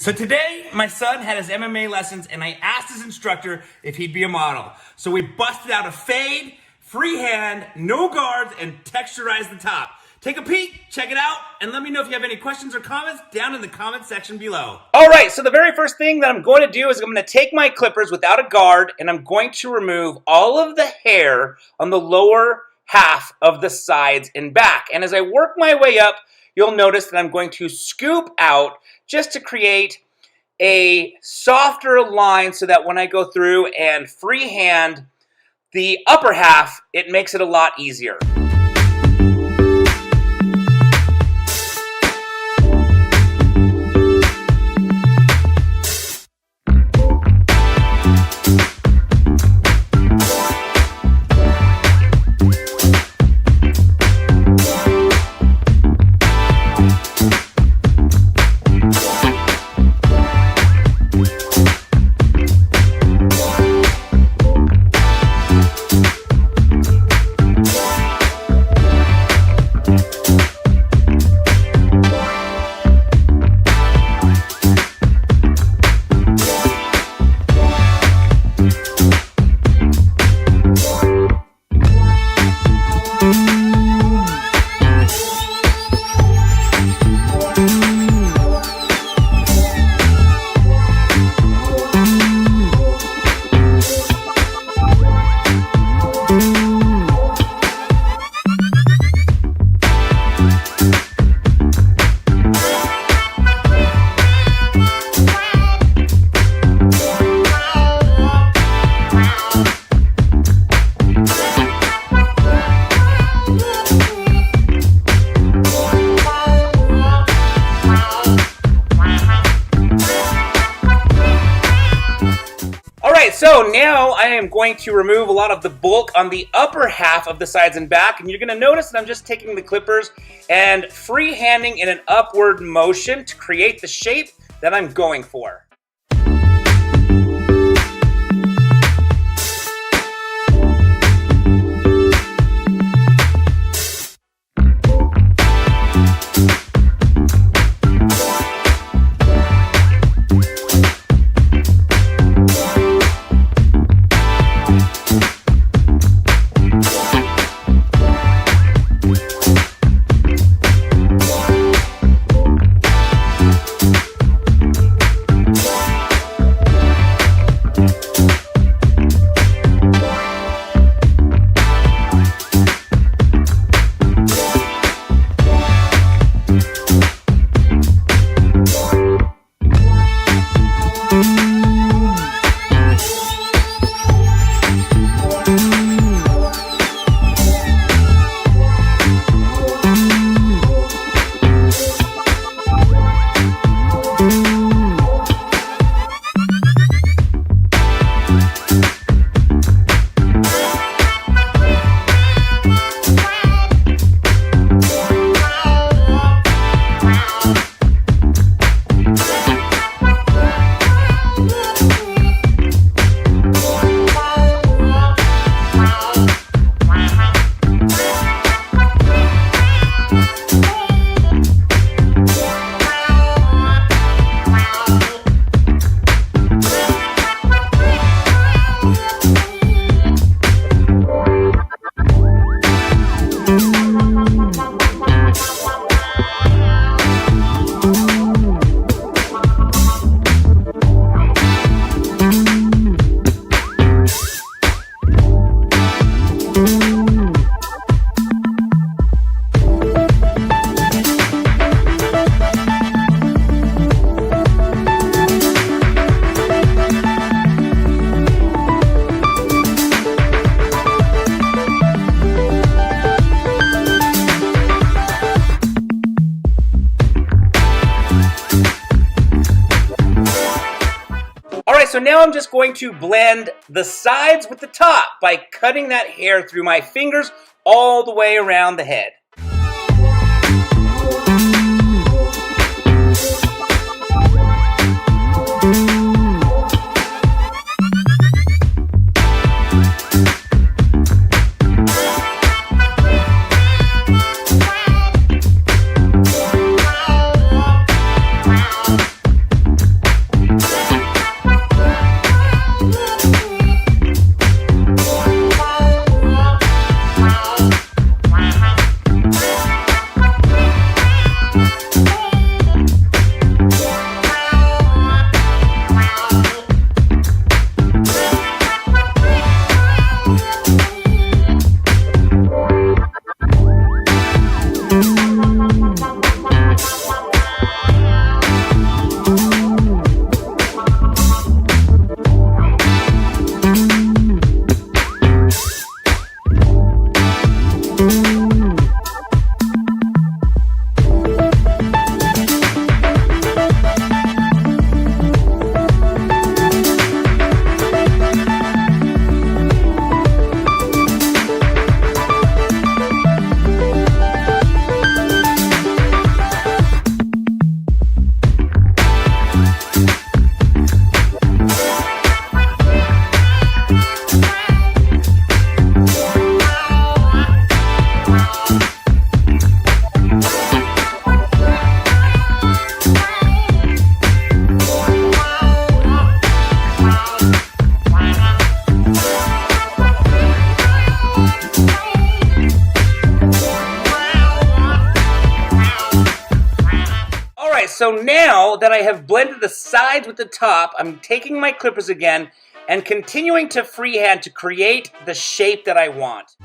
So today, my son had his MMA lessons and I asked his instructor if he'd be a model. So we busted out a fade, freehand, no guards, and texturized the top. Take a peek, check it out, and let me know if you have any questions or comments down in the comment section below. All right, so the very first thing that I'm going to do is I'm going to take my clippers without a guard and I'm going to remove all of the hair on the lower half of the sides and back. And as I work my way up, you'll notice that I'm going to scoop out just to create a softer line so that when I go through and freehand the upper half, it makes it a lot easier. So now I am going to remove a lot of the bulk on the upper half of the sides and back, and you're going to notice that I'm just taking the clippers and freehanding in an upward motion to create the shape that I'm going for. So now I'm just going to blend the sides with the top by cutting that hair through my fingers all the way around the head. now that I have blended the sides with the top, I'm taking my clippers again and continuing to freehand to create the shape that I want.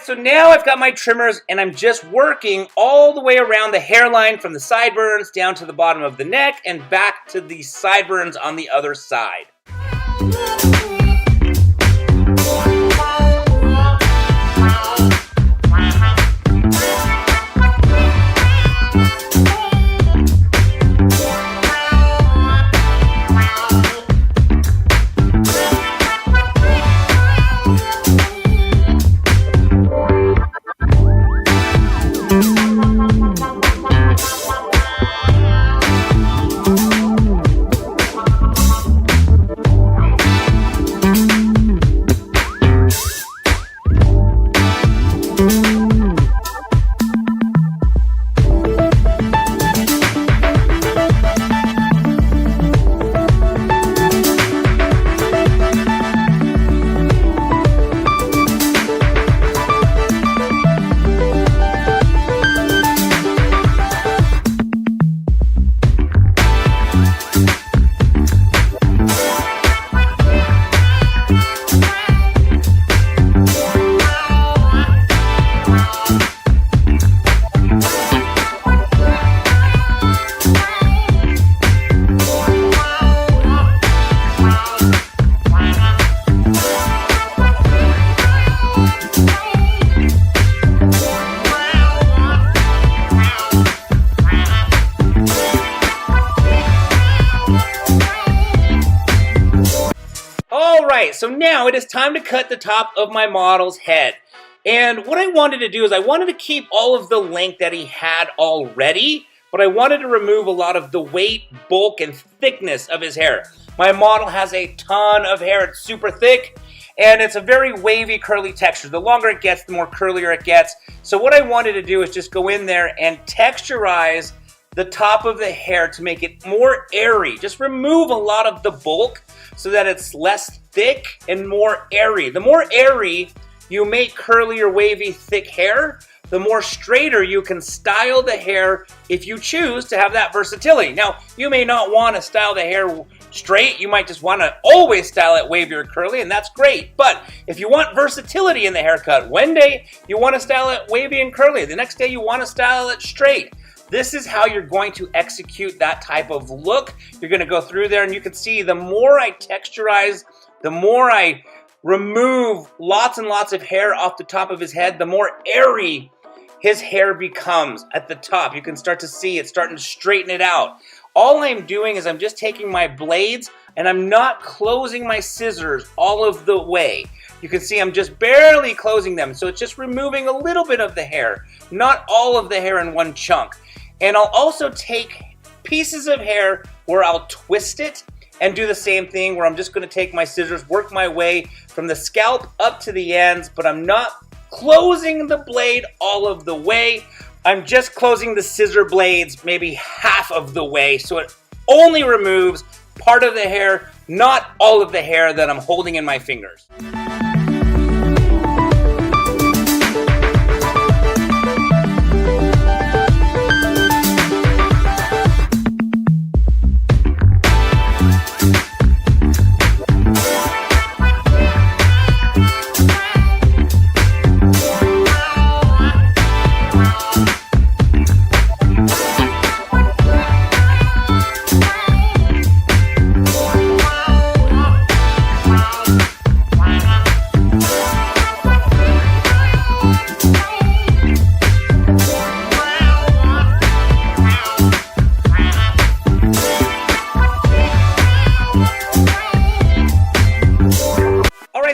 So now I've got my trimmers and I'm just working all the way around the hairline from the sideburns down to the bottom of the neck and back to the sideburns on the other side. So now it is time to cut the top of my model's head. And what I wanted to do is I wanted to keep all of the length that he had already, but I wanted to remove a lot of the weight, bulk, and thickness of his hair. My model has a ton of hair. It's super thick, and it's a very wavy, curly texture. The longer it gets, the more curlier it gets. So what I wanted to do is just go in there and texturize the top of the hair to make it more airy. Just remove a lot of the bulk so that it's less thick and more airy. The more airy you make curly or wavy thick hair, the more straighter you can style the hair if you choose to have that versatility. Now, you may not want to style the hair straight. You might just want to always style it wavy or curly, and that's great. But if you want versatility in the haircut, one day you want to style it wavy and curly. The next day you want to style it straight. This is how you're going to execute that type of look. You're going to go through there and you can see the more I texturize, the more I remove lots and lots of hair off the top of his head, the more airy his hair becomes at the top. You can start to see it starting to straighten it out. All I'm doing is I'm just taking my blades and I'm not closing my scissors all of the way. You can see I'm just barely closing them. So it's just removing a little bit of the hair, not all of the hair in one chunk. And I'll also take pieces of hair where I'll twist it and do the same thing where I'm just going to take my scissors, work my way from the scalp up to the ends, but I'm not closing the blade all of the way. I'm just closing the scissor blades maybe half of the way, so it only removes part of the hair, not all of the hair that I'm holding in my fingers.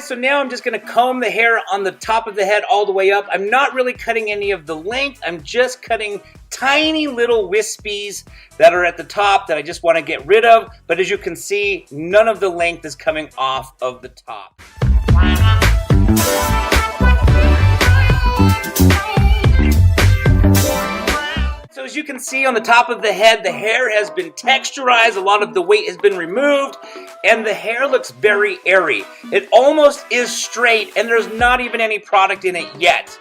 So now I'm just going to comb the hair on the top of the head all the way up. I'm not really cutting any of the length. I'm just cutting tiny little wispies that are at the top that I just want to get rid of. But as you can see, none of the length is coming off of the top. So as you can see on the top of the head, the hair has been texturized, a lot of the weight has been removed, and the hair looks very airy. It almost is straight, and there's not even any product in it yet.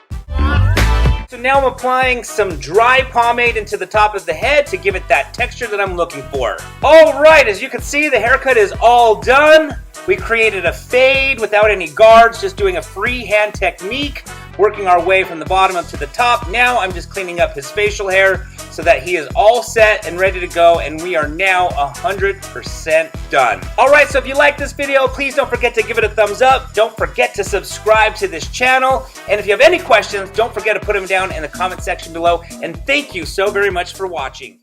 So now I'm applying some dry pomade into the top of the head to give it that texture that I'm looking for. Alright, as you can see, the haircut is all done. We created a fade without any guards, just doing a freehand technique, working our way from the bottom up to the top. Now I'm just cleaning up his facial hair so that he is all set and ready to go, and we are now 100% done. Alright, so if you like this video, please don't forget to give it a thumbs up. Don't forget to subscribe to this channel. And if you have any questions, don't forget to put them down in the comment section below. And thank you so very much for watching.